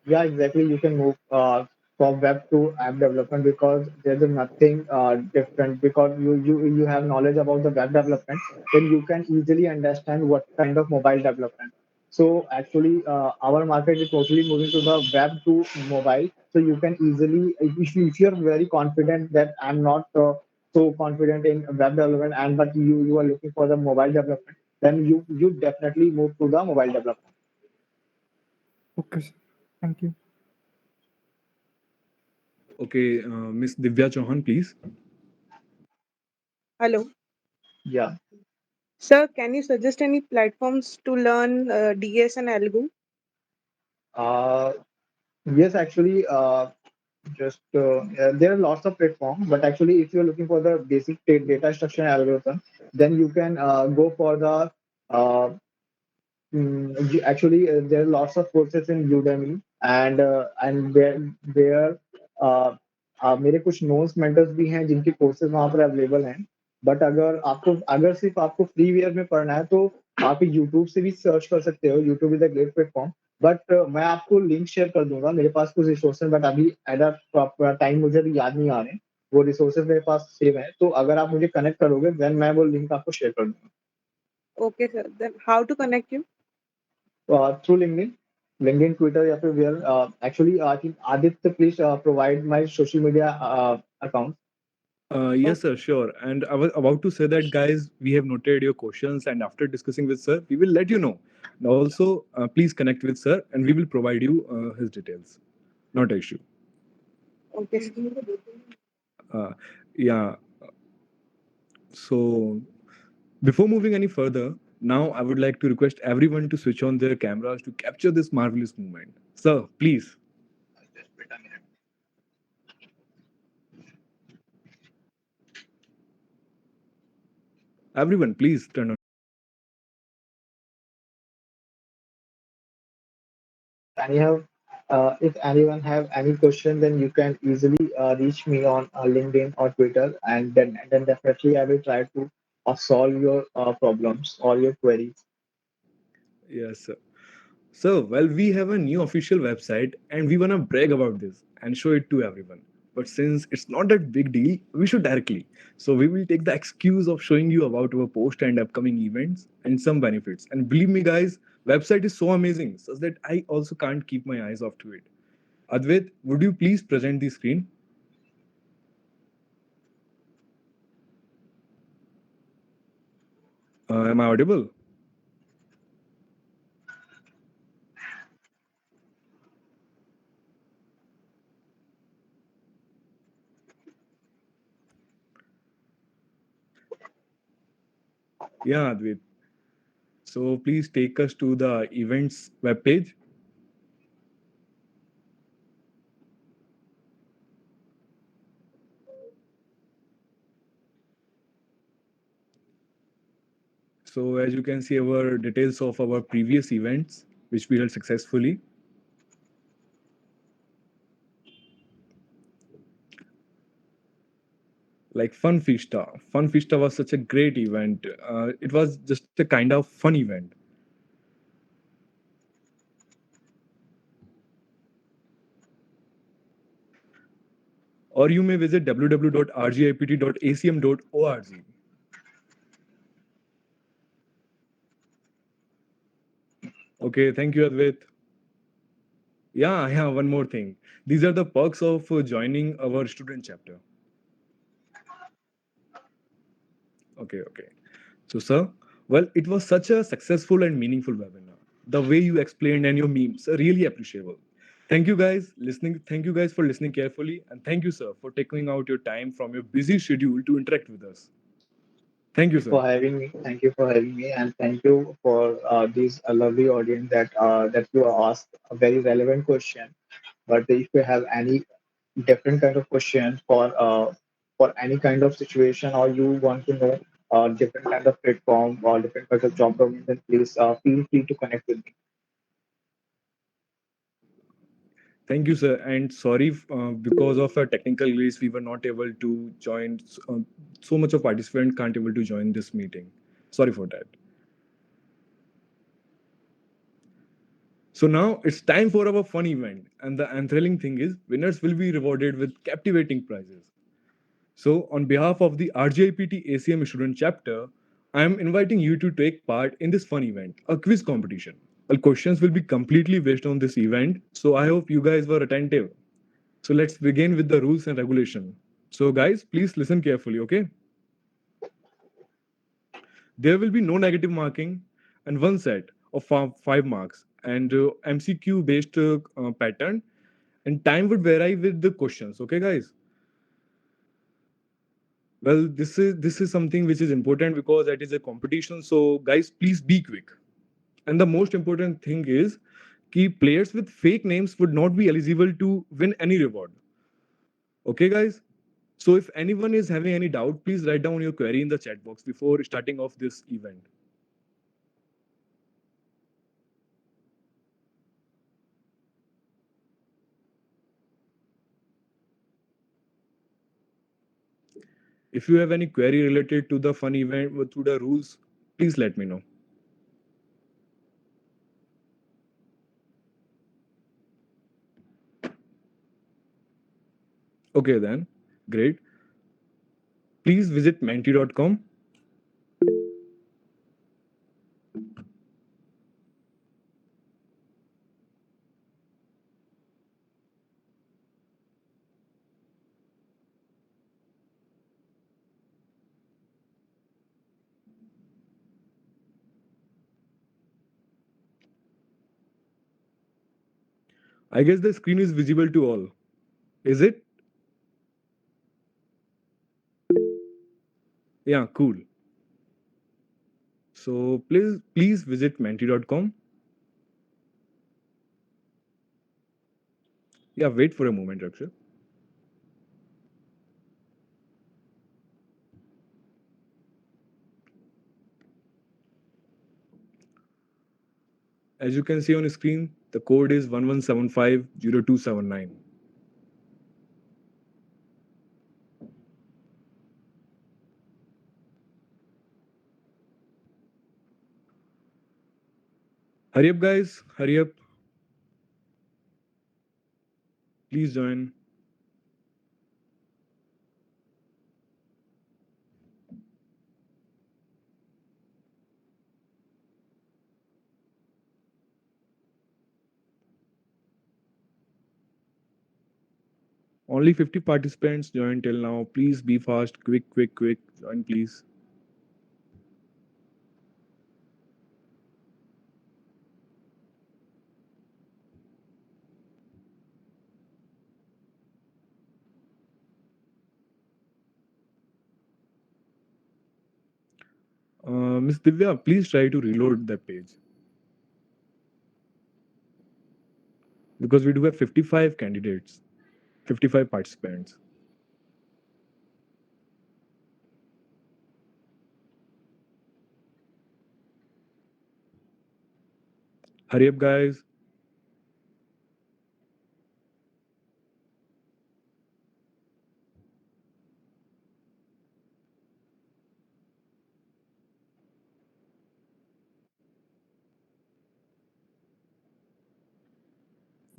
Yeah, exactly. You can move from web to app development because there's nothing different. Because you have knowledge about the web development, then you can easily understand what kind of mobile development. So actually, our market is totally moving to the web to mobile. So you can easily, if you're very confident that I'm not so confident in web development, and but you are looking for the mobile development, then you definitely move to the mobile development. Okay, sir. Thank you. Okay, Miss Divya Chauhan, please. Hello. Yeah. Sir, can you suggest any platforms to learn DS and Algo? Uh, yes, actually, there are lots of platforms, but actually, if you're looking for the basic data structure algorithm, then you can go for the uh, actually there are lots of courses in Udemy, and there मेरे कुछ नोन्स mentors भी हैं जिनके courses वहां पर available हैं. But अगर सिर्फ आपको फ्री वेयर में पढ़ना है, तो आप यूट्यूब से भी सर्च कर सकते हो. YouTube is a great platform. But मैं आपको लिंक शेयर कर दूंगा. मेरे पास कुछ रिसोर्सेज, बट अभी एट अ टाइम मुझे भी याद नहीं आ रहे. वो रिसोर्सेज मेरे पास सेव है, तो अगर आप मुझे कनेक्ट करोगे, देन मैं वो लिंक आपको शेयर कर दूंगा. Okay, sir. Then how to connect you? Through LinkedIn, Twitter, या फिर where actually I think Aditya, please provide my social media account. Yes, sir, sure. And I was about to say that, guys, we have noted your questions, and after discussing with sir, we will let you know. And also, please connect with sir, and we will provide you his details. Not an issue. Okay, sir. Uh, yeah. So, before moving any further, now I would like to request everyone to switch on their cameras to capture this marvelous moment. Sir, please. Just wait a minute. Everyone, please turn on. If anyone have any question, then you can easily reach me on LinkedIn or Twitter, and then definitely I will try to solve your problems or your queries. Yes, sir. So, well, we have a new official website and we want to brag about this and show it to everyone. But since it's not that big deal, we should directly. So, we will take the excuse of showing you about our post and upcoming events and some benefits. And believe me, guys, website is so amazing such that I also can't keep my eyes off to it. Advait, would you please present the screen? Am I audible? Yeah, Advait. So please take us to the events webpage. So as you can see, our details of our previous events, which we held successfully. Like Fun Fista. Fun Fista was such a great event. It was just a kind of fun event. Or you may visit www.rgipt.acm.org. Okay, thank you, Advait. Yeah, one more thing. These are the perks of joining our student chapter. Okay. So, sir, well, it was such a successful and meaningful webinar. The way you explained and your memes are really appreciable. Thank you guys listening. Thank you guys for listening carefully, and thank you, sir, for taking out your time from your busy schedule to interact with us. Thank Thank you, you sir. for having me. Thank you for having me, and thank you for this lovely audience that you asked a very relevant question. But if you have any different kind of question for any kind of situation, or you want to know different kind of platform or different kind of job domain, then please feel free to connect with me. Thank you, sir. And sorry, because of a technical glitch, we were not able to join. So much of participant can't able to join this meeting. Sorry for that. So now it's time for our fun event, and the enthralling thing is winners will be rewarded with captivating prizes. So on behalf of the RJIPT ACM student chapter, I am inviting you to take part in this fun event, a quiz competition. Well, questions will be completely based on this event, so I hope you guys were attentive. So let's begin with the rules and regulation. So guys, please listen carefully, okay? There will be no negative marking and one set of 5 marks and MCQ based pattern, and time would vary with the questions, okay guys? Well, this is something which is important because that is a competition, so guys, please be quick. And the most important thing is key players with fake names would not be eligible to win any reward. Okay guys? So if anyone is having any doubt, please write down your query in the chat box before starting off this event. If you have any query related to the fun event or to the rules, please let me know. Okay then, great. Please visit menti.com. I guess the screen is visible to all. Is it? Yeah, cool. So please visit menti.com. Yeah, wait for a moment, Raksha. As you can see on the screen, the code is 11750279. Hurry up, guys. Hurry up. Please join. Only 50 participants joined till now. Please be fast. Quick. Join, please. Miss Divya, please try to reload that page because we do have 55 candidates, 55 participants. Hurry up, guys.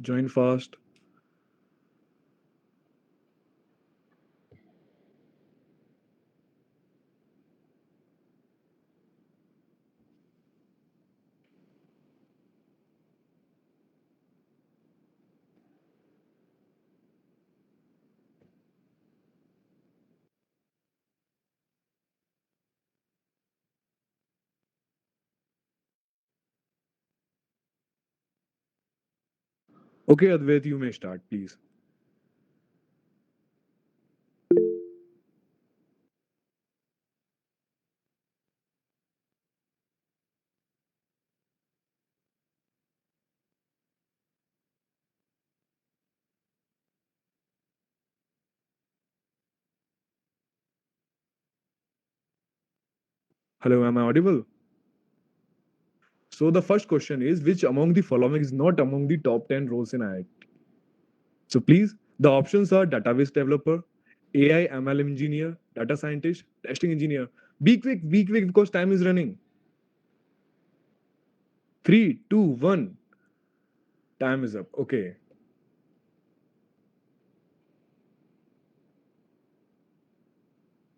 Join fast. Okay, Advait, you may start, please. Hello, am I audible? So the first question is, which among the following is not among the top 10 roles in IIT? So please, the options are database developer, AI ML engineer, data scientist, testing engineer. Be quick because time is running. 3, 2, 1. Time is up. Okay.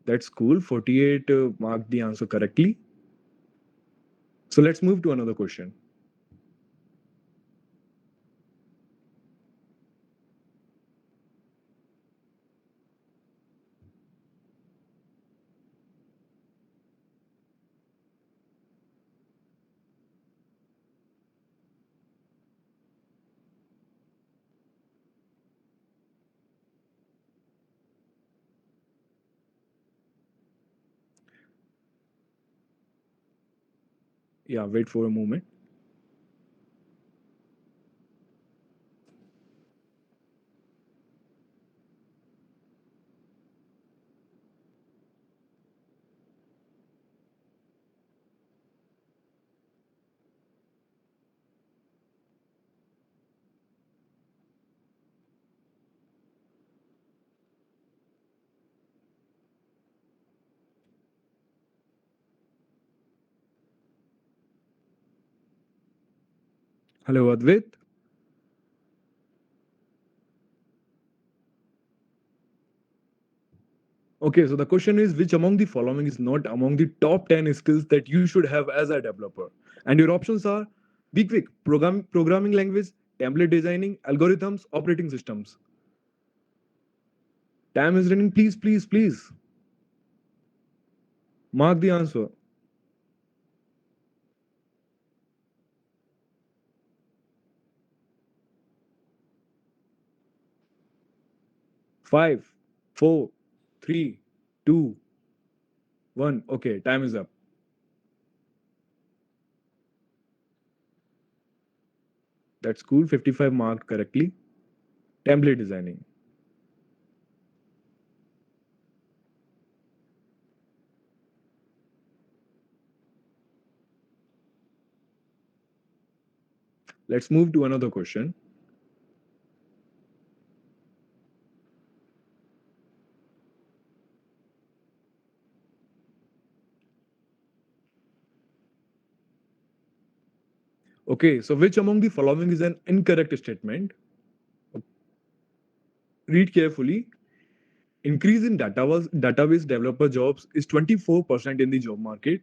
That's cool. 48 marked the answer correctly. So let's move to another question. Yeah, wait for a moment. Hello, Advait. Okay, so the question is, which among the following is not among the top 10 skills that you should have as a developer? And your options are, be quick, programming language, template designing, algorithms, operating systems. Time is running. Please, please, please. Mark the answer. 5, 4, 3, 2, 1. Okay, time is up. That's cool. 55 marked correctly. Template designing. Let's move to another question. Okay, so which among the following is an incorrect statement? Read carefully. Increase in database developer jobs is 24% in the job market.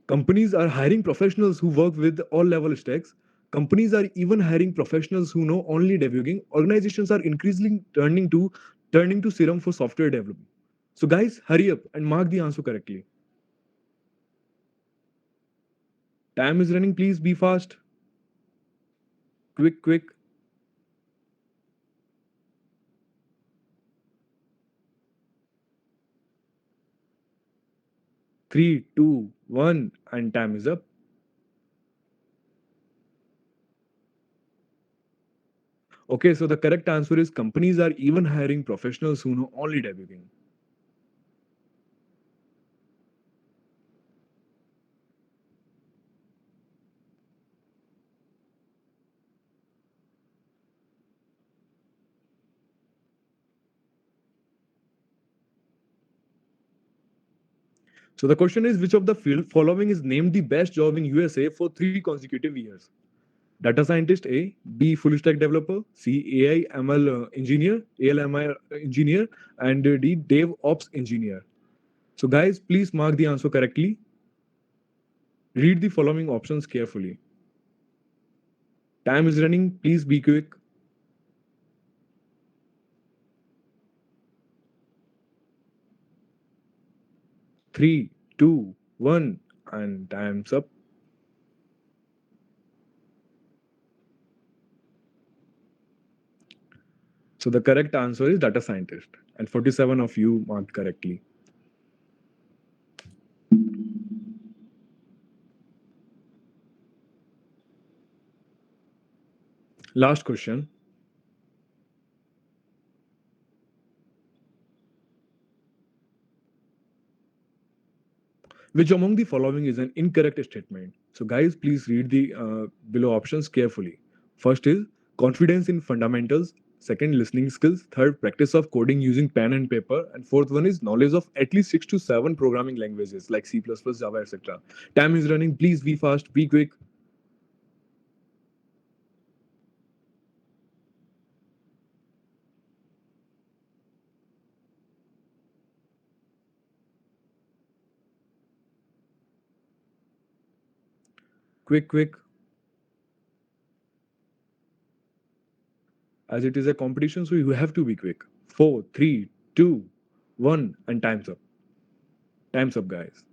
Companies are hiring professionals who work with all level stacks. Companies are even hiring professionals who know only debugging. Organizations are increasingly turning to Serum for software development. So guys, hurry up and mark the answer correctly. Time is running. Please be fast. Quick, quick. 3, 2, 1, and time is up. Okay, so the correct answer is companies are even hiring professionals who know only debugging. So the question is, which of the following is named the best job in USA for 3 consecutive years? Data scientist A, B full stack developer, C AI ML engineer, ALMI engineer, and D DevOps engineer. So guys, please mark the answer correctly. Read the following options carefully. Time is running. Please be quick. Three, two, one, and time's up. So the correct answer is data scientist, and 47 of you marked correctly. Last question. Which among the following is an incorrect statement? So guys, please read the below options carefully. First is confidence in fundamentals. Second, listening skills. Third, practice of coding using pen and paper. And fourth one is knowledge of at least 6 to 7 programming languages like C++, Java, etc. Time is running. Please be fast, be quick. Quick, quick. As it is a competition, so you have to be quick. 4, 3, 2, 1, and time's up. Time's up, guys.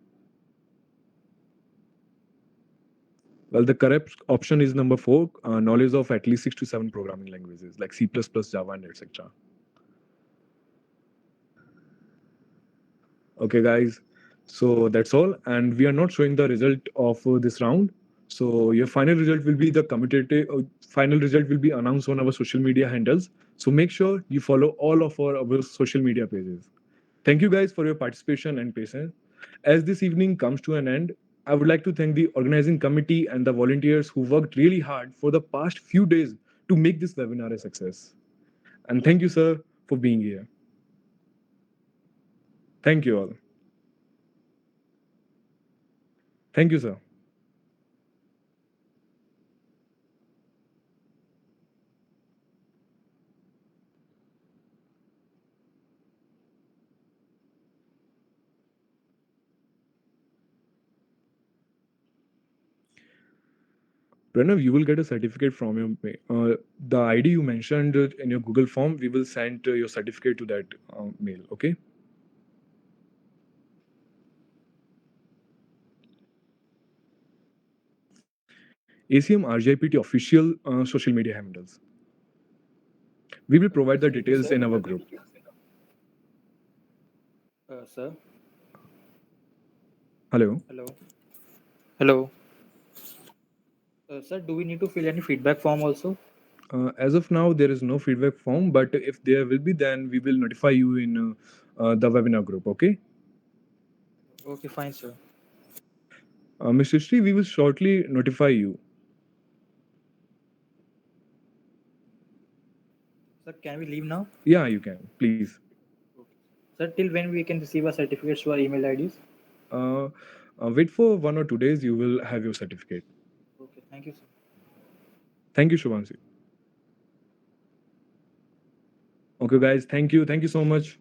Well, the correct option is number 4, knowledge of at least 6 to 7 programming languages like C++, Java, and etc. Okay, guys. So that's all. And we are not showing the result of this round. So your final result will be the commutative. Final result will be announced on our social media handles. So make sure you follow all of our social media pages. Thank you guys for your participation and patience. As this evening comes to an end, I would like to thank the organizing committee and the volunteers who worked really hard for the past few days to make this webinar a success. And thank you, sir, for being here. Thank you all. Thank you, sir. Pranav, you will get a certificate from the ID you mentioned in your Google form. We will send your certificate to that mail. Okay. ACM RGIPT official social media handles. We will provide the details in our group. Sir. Hello. Hello. Sir, do we need to fill any feedback form also? As of now, there is no feedback form, but if there will be, then we will notify you in the webinar group. Okay. Okay, fine, sir. Mr. Sri, we will shortly notify you. Sir, can we leave now? Yeah, you can. Please. Sir, till when we can receive our certificates to our email IDs? Wait for 1 or 2 days. You will have your certificate. Okay, thank you, sir. Thank you, Shubhansi. Okay, guys. Thank you. Thank you so much.